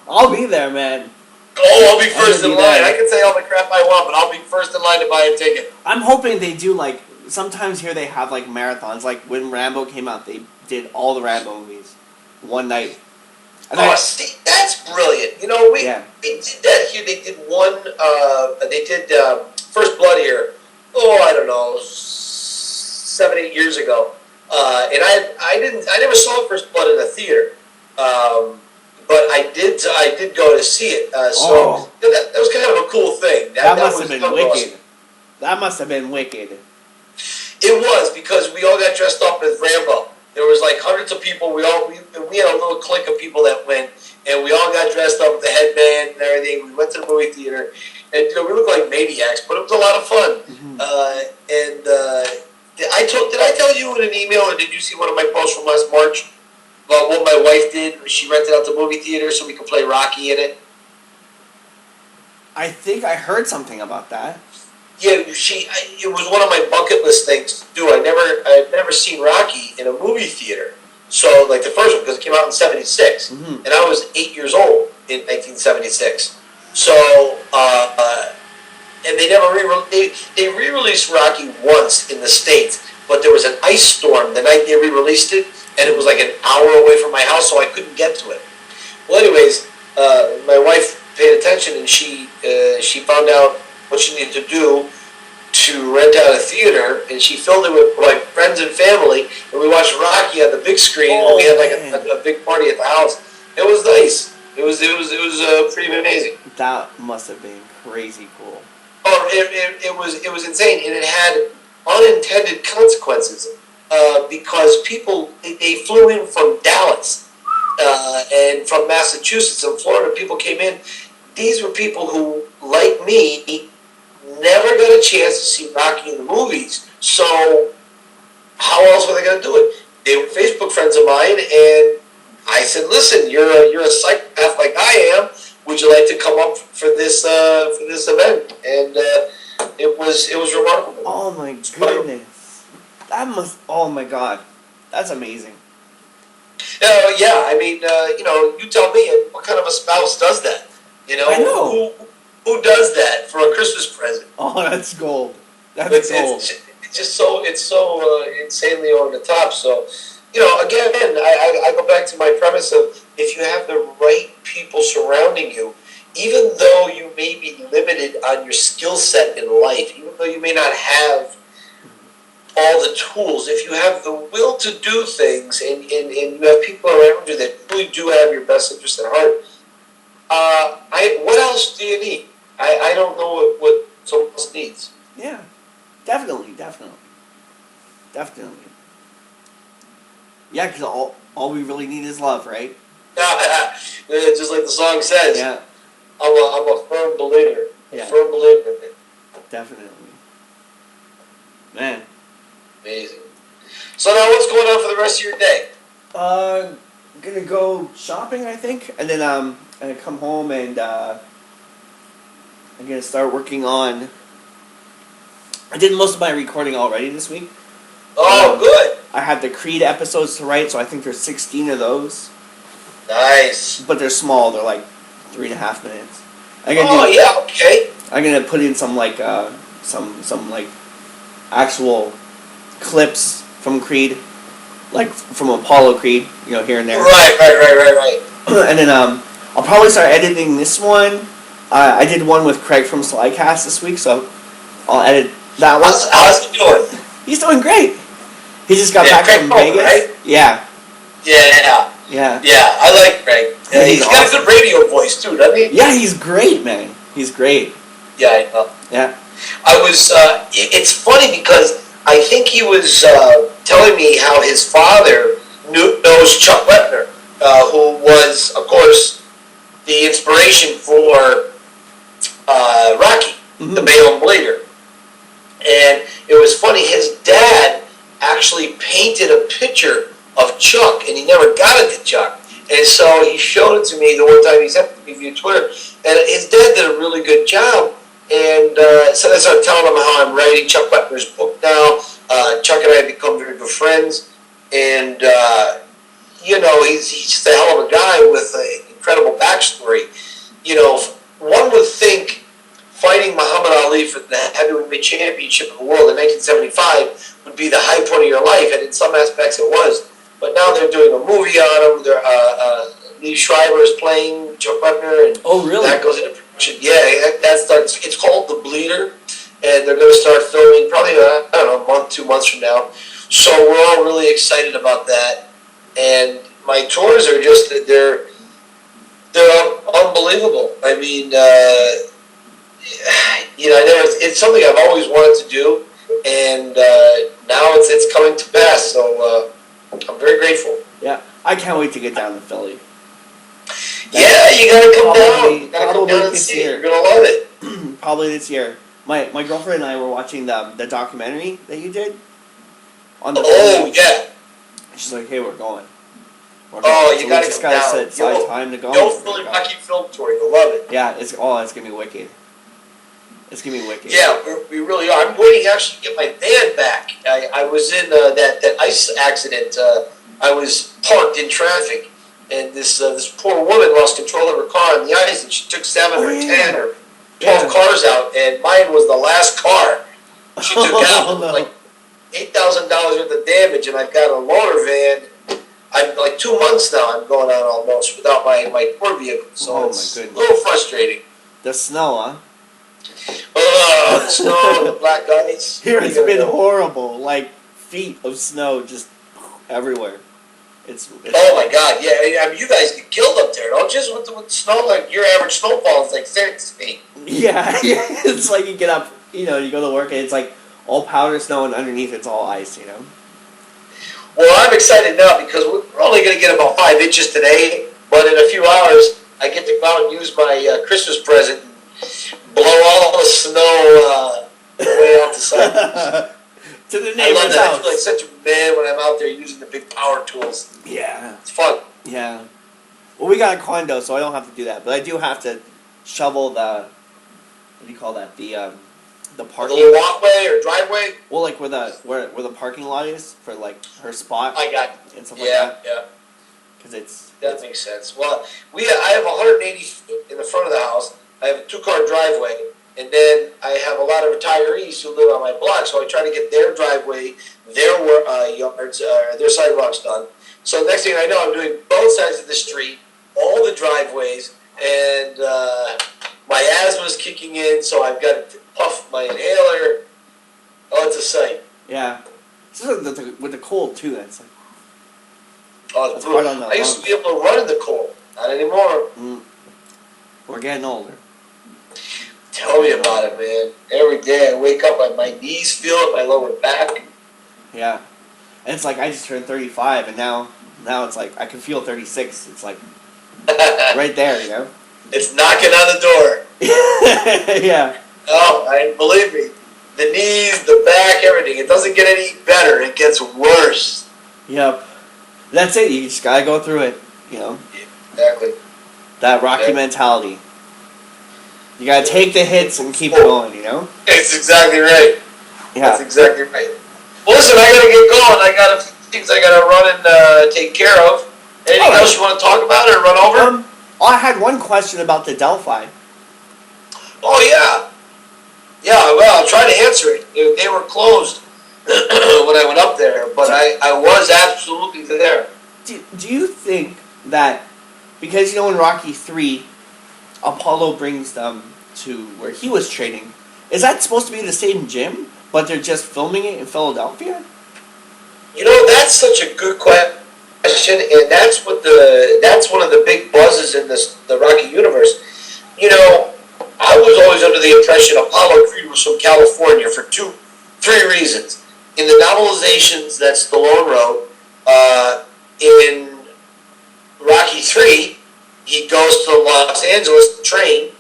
I'll be there, man. Oh, I'll be first in line. I can say all the crap I want, but I'll be first in line to buy a ticket. I'm hoping they do, like, sometimes here they have, like, marathons. Like, when Rambo came out, they did all the Rambo movies one night. See, that's brilliant. You know, we did that here. They did First Blood here. Oh, I don't know, 7, 8 years ago. And I never saw First Blood in a theater. But I did go to see it. That was kind of a cool thing. That must have been wicked. That must have been wicked. It was, because we all got dressed up as Rambo. There was like hundreds of people. We had a little clique of people that went, and we all got dressed up with the headband and everything. We went to the movie theater, and we looked like maniacs, but it was a lot of fun. Mm-hmm. Did I tell you in an email, or did you see one of my posts from last March about what my wife did? She rented out the movie theater so we could play Rocky in it. I think I heard something about that. Yeah, it was one of my bucket list things to do. I'd never seen Rocky in a movie theater. So, like the first one, because it came out in '76, and I was 8 years old in 1976. So, and they never they re-released Rocky once in the States, but there was an ice storm the night they re-released it, and it was like an hour away from my house, so I couldn't get to it. Well, anyways, my wife paid attention, and she found out what she needed to do to rent out a theater, and she filled it with like friends and family, and we watched Rocky on the big screen, and we had like a big party at the house. It was nice. It was pretty amazing. That must have been crazy cool. Oh, it was insane, and it had unintended consequences because people they flew in from Dallas and from Massachusetts and Florida. People came in. These were people who, like me, never got a chance to see Rocky in the movies. So how else were they going to do it? They were Facebook friends of mine, and I said, "Listen, you're a psychopath like I am. Would you like to come up for this event?" And it was remarkable. Oh my goodness, that must. Oh my God, that's amazing. Yeah, I mean, you tell me, what kind of a spouse does that? You know, I know. Who does that for a Christmas present? Oh, that's gold. That's gold. It's so insanely over the top. So, again, I go back to my premise of, if you have the right people surrounding you, even though you may be limited on your skill set in life, even though you may not have all the tools, if you have the will to do things, and you have people around you that really do have your best interest at heart, what else do you need? I don't know what someone else needs. Yeah, definitely. Yeah, because all we really need is love, right? Just like the song says. Yeah. I'm a firm believer. Yeah. Firm believer. Definitely. Man. Amazing. So now, what's going on for the rest of your day? I'm gonna go shopping, I think, and then I'm gonna come home and I'm gonna start working on. I did most of my recording already this week. Oh, good. I have the Creed episodes to write, so I think there's 16 of those. Nice. But they're small. They're like 3.5 minutes. Okay. I'm gonna put in some like some like actual clips from Creed, like from Apollo Creed, here and there. Right. And then I'll probably start editing this one. I did one with Craig from Slycast this week, so I'll edit that one. How's he doing? He's doing great. He just got back from Vegas. Right? Yeah. Yeah, I like Craig. Yeah, he's got a good radio voice too, doesn't he? Yeah, he's great, man. He's great. Yeah, I know. Yeah. I was. It's funny because I think he was telling me how his father knows Chuck Wepner, who was, of course, the inspiration for Rocky, the Balaam Bleeder. And it was funny, his dad actually painted a picture of Chuck, and he never got it to Chuck. And so he showed it to me the one time he sent it to me via Twitter. And his dad did a really good job. And so I started telling him how I'm writing Chuck Wepner's book now. Chuck and I have become very good friends. And, he's just a hell of a guy with an incredible backstory. You know, one would think fighting Muhammad Ali for the heavyweight championship of the world in 1975 would be the high point of your life, and in some aspects it was. But now they're doing a movie on him. Lee Schreiber is playing Joe Butner, and oh, really? that goes into production. Yeah, that starts. It's called The Bleeder, and they're going to start filming probably I don't know, a month, 2 months from now. So we're all really excited about that, and my tours are just they're unbelievable. I mean, you know, it's something I've always wanted to do, and now it's coming to pass. So I'm very grateful. Yeah, I can't wait to get down to Philly. Yeah, you gotta come probably, down. You gotta come probably down and this see year. it. You're gonna love it. Probably this year. My girlfriend and I were watching the documentary that you did on the Oh, yeah. She's like, hey, we're going. Oh, you so gotta we just come gotta down. set aside time to go. You'll Philly Rocky Film Tour. You'll love it. Yeah, it's gonna be wicked. It's gonna be wicked. Yeah, we really are. I'm waiting actually to get my van back. I was in that ice accident. I was parked in traffic, and this poor woman lost control of her car on the ice, and she took 7 or 10 or 12 cars out, and mine was the last car she took out. No. Like $8,000 worth of damage, and I've got a loaner van. I'm like 2 months now. I'm going on almost without my tour vehicle, so it's a little frustrating. The snow, huh? The snow, the black ice. Here it's been horrible. Like feet of snow just everywhere. It's oh my God! Yeah, I mean, you guys get killed up there, don't you? With snow, like your average snowfall is like 6 feet. Yeah, it's like you get up, you know, you go to work and it's like all powder snow and underneath it's all ice, you know. Well, I'm excited now because we're only going to get about 5 inches today, but in a few hours I get to go out and use my Christmas present and blow all the snow way out the side. To the I love neighbor's that. I house. feel like such a man when I'm out there using the big power tools. Yeah. It's fun. Yeah. Well, we got a condo, so I don't have to do that, but I do have to shovel the, what do you call that? The parking. A little walkway or driveway. Well, like where the parking lot is for like her spot. I got. And stuff like that. Yeah. Because that makes sense. Well, I have 180 feet in the front of the house. I have a 2-car driveway, and then I have a lot of retirees who live on my block. So I try to get their driveway, their yards, their sidewalks done. So next thing I know, I'm doing both sides of the street, all the driveways, and my asthma's kicking in. So I've got to puff my inhaler. Oh, it's a sight. Yeah. So with the cold too, that's like. Oh, That's right on the I used to be able to run in the cold. Not anymore. We're getting older. Tell me about it, man. Every day I wake up and my knees feel it, my lower back. Yeah. And it's like I just turned 35 and now it's like I can feel 36. It's like right there, you know? It's knocking on the door. Yeah. Oh, believe me. The knees, the back, everything. It doesn't get any better. It gets worse. Yep. That's it. You just gotta go through it, you know? Yeah, exactly. That Rocky mentality. You gotta take the hits and keep going, you know? That's exactly right. Yeah. That's exactly right. Well, listen, I gotta get going. I got a few things I gotta run and take care of. Anything else you want to talk about or run over? I had one question about the Delphi. Oh, yeah. Yeah, well, I'll try to answer it. They were closed when I went up there, but I was absolutely there. Do you think that, because, you know, in Rocky 3, Apollo brings them to where he was training, is that supposed to be the same gym, but they're just filming it in Philadelphia? You know, that's such a good question, and that's one of the big buzzes in the Rocky universe. You know, I was always under the impression Apollo Creed was from California for 3 reasons. In the novelizations that Stallone wrote, in Rocky 3, he goes to Los Angeles to train,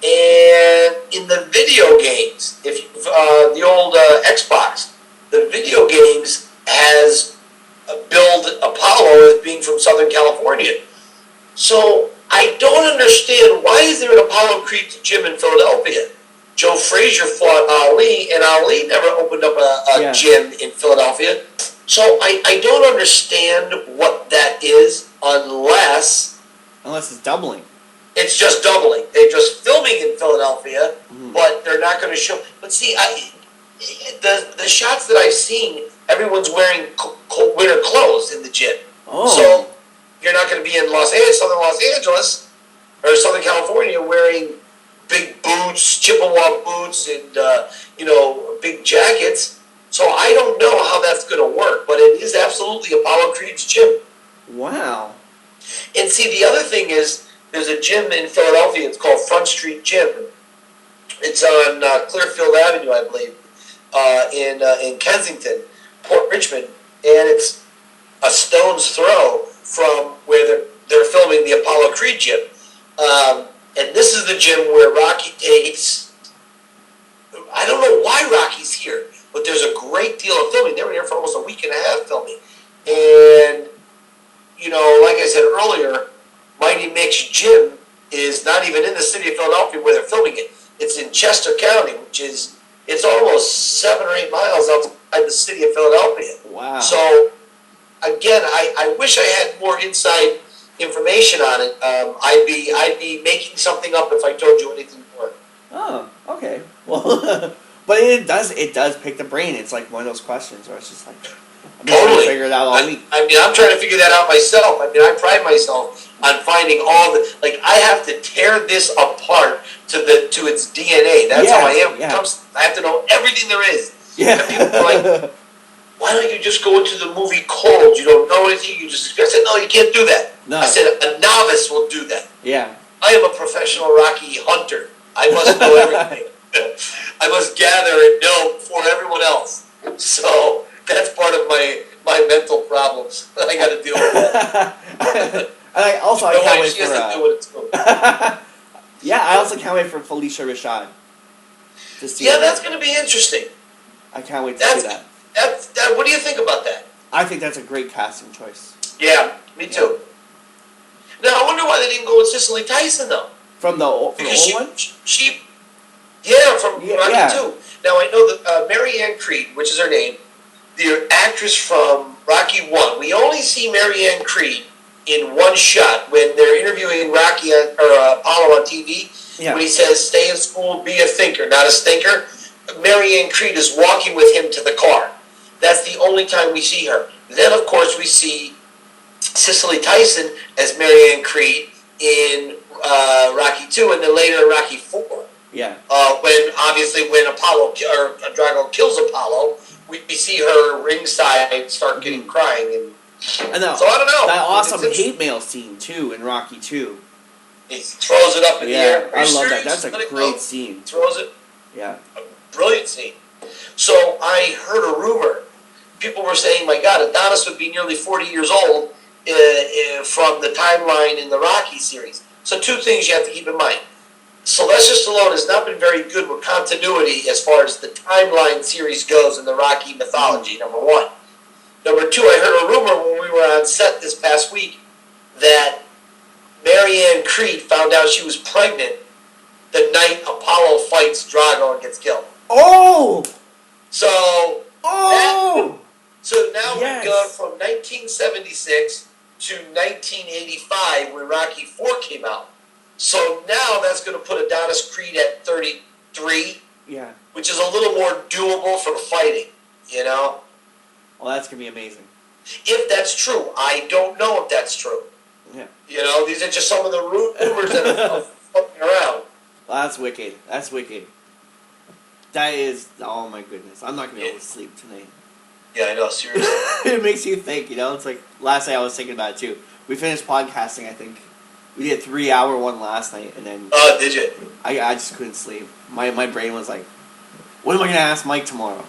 and in the video games, the old Xbox, the video games has billed Apollo as being from Southern California. So I don't understand, why is there an Apollo Creed gym in Philadelphia? Joe Frazier fought Ali, and Ali never opened up a gym in Philadelphia. So I don't understand what that is, unless Unless it's doubling. It's just doubling. They're just filming in Philadelphia, Mm. but they're not going to show. But see, the shots that I've seen, everyone's wearing cold winter clothes in the gym. Oh. So you're not going to be in Southern Los Angeles, or Southern California wearing big boots, Chippewa boots, and big jackets. So I don't know how that's going to work, but it is absolutely Apollo Creed's gym. Wow. And see, the other thing is, there's a gym in Philadelphia. It's called Front Street Gym. It's on Clearfield Avenue, I believe, in Kensington, Port Richmond, and it's a stone's throw from where they're filming the Apollo Creed gym. And this is the gym where Rocky takes. I don't know why Rocky's here, but there's a great deal of filming. They were here for almost a week and a half filming, and like I said earlier, Mighty Mick's gym is not even in the city of Philadelphia where they're filming it. It's in Chester County, it's almost 7 or 8 miles outside the city of Philadelphia. Wow. So, again, I wish I had more inside information on it. I'd be making something up if I told you anything more. Oh, okay. Well, but it does pick the brain. It's like one of those questions where it's just like, I'm just trying to figure it out all week. I'm trying to figure that out myself. I pride myself on finding all the, I have to tear this apart to its DNA. That's how I am. Yeah. I have to know everything there is. Yeah. And people are like, why don't you just go into the movie cold? You don't know anything. I said, no, you can't do that. No. I said, a novice will do that. Yeah. I am a professional Rocky hunter. I must know everything. I must gather and know before everyone else. So that's part of my mental problems that I got to deal with. And I can't wait for. Yeah, I also can't wait for Felicia Rashad to see. Yeah, that's going to be interesting. I can't wait to see that. What do you think about that? I think that's a great casting choice. Yeah, me too. Now I wonder why they didn't go with Cicely Tyson though. From the old one? From Rocky 2. Now I know that Mary Ann Creed, which is her name, the actress from Rocky 1. We only see Mary Ann Creed in one shot when they're interviewing Rocky or Apollo on TV. Yeah. When he says, "Stay in school, be a thinker, not a stinker." Mary Ann Creed is walking with him to the car. That's the only time we see her. Then, of course, we see Cicely Tyson as Mary Ann Creed in Rocky 2, and then later in Rocky 4. Yeah. When Apollo or Drago kills Apollo, we see her ringside start getting crying, and so I don't know. That awesome hate mail scene too in Rocky 2. He throws it up in the air. I love that. That's a great scene. Throws it. Yeah. A brilliant scene. So I heard a rumor. People were saying, "My God, Adonis would be nearly 40 years old from the timeline in the Rocky series." So two things you have to keep in mind. Sylvester Stallone has not been very good with continuity as far as the timeline series goes in the Rocky mythology, number one. Number two, I heard a rumor when we were on set this past week that Mary Ann Creed found out she was pregnant the night Apollo fights Drago and gets killed. Oh! So now yes. we've gone from 1976 to 1985 when Rocky 4 came out. So now that's going to put Adonis Creed at 33, which is a little more doable for fighting, Well, that's going to be amazing. If that's true. I don't know if that's true. Yeah. These are just some of the rumors that are floating around. Well, that's wicked. That's wicked. That is, oh my goodness. I'm not going to be able to sleep tonight. Yeah, I know, seriously. It makes you think, It's like, last night I was thinking about it too. We finished podcasting, I think. We did a 3-hour one last night, and then... Oh, did you? I just couldn't sleep. My brain was like, what am I going to ask Mike tomorrow?